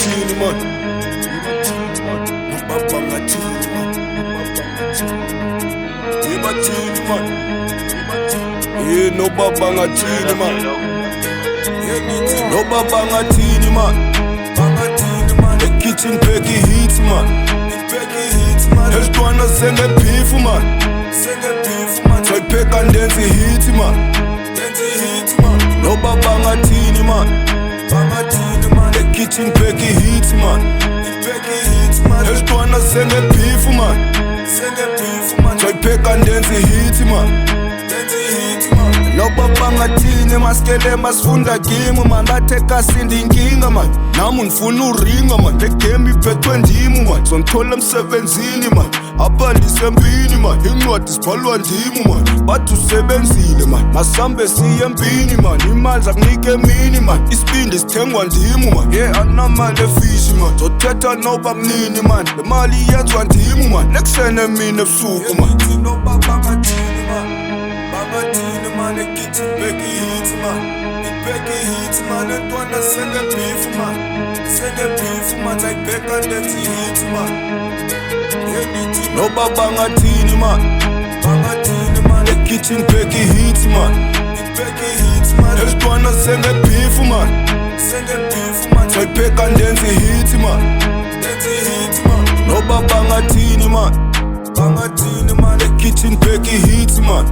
bangathini man, nobaba bangathini man, ngibathini man, nobaba bangathini man, nobaba bangathini man, ekitchen Becky hits man, esitwana sengebeef man, soyipheka ndenze hit man, nobaba bangathini man, ekitchen Becky hits man, esitwana sengebeef man, soyipheka ndenze hit man. Nobaba bangathini maskele masifunda game man, batheka sindinkinga man, nami ngifuna uringa man, le game iphethwe ndimi man, songithola emsebenzini man, abhalise empini man, incwadi sibhalwa ndimi man, bathi usebenzile man, masambe siye empini man, imali zakunike emini man, isibindi sithengwa ndimi man, anamali efishi man, zothetha noba kunini man, le mali yenzwa ndimi man, lekusene mina ebusuku man. Nobaba bangathini man, bangathini man, ekitchen Becky hits man, Becky hits man, entwana sengebeef man, sayipheka ndenze hits man. Nobaba bangathini man, ekitchen Becky hits man, esitwana sengebeef man, sayipheka ndenze hits man. Nobaba bangathini man, ekitchen Becky hits man,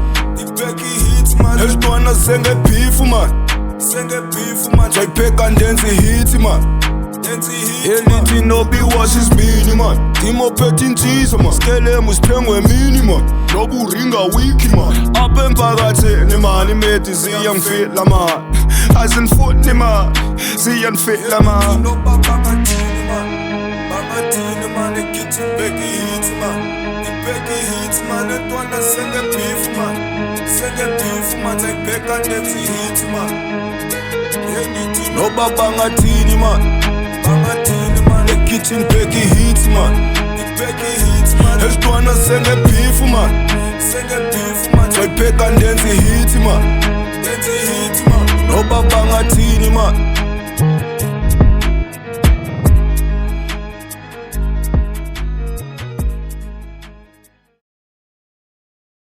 esitwana sengebeef man, sayipheka ndenze hits man. Elithi nobi washes mini man, timophethe insiza man, skelemu sithengwe emini man, noba uringa wiki man, apha emphakathini man, imedi ziyangifila man, azindifuni man, ziyangifila man. Nobaba bangathini man, ekitchen Becky hits man, Becky hits man, entwana sengebeef man, sayipheka ndenze hits man. Nobaba bangathini man, ekitchen Becky hits man, esitwana sengebeef man, sayipheka ndenze hits man. Nobaba bangathini man.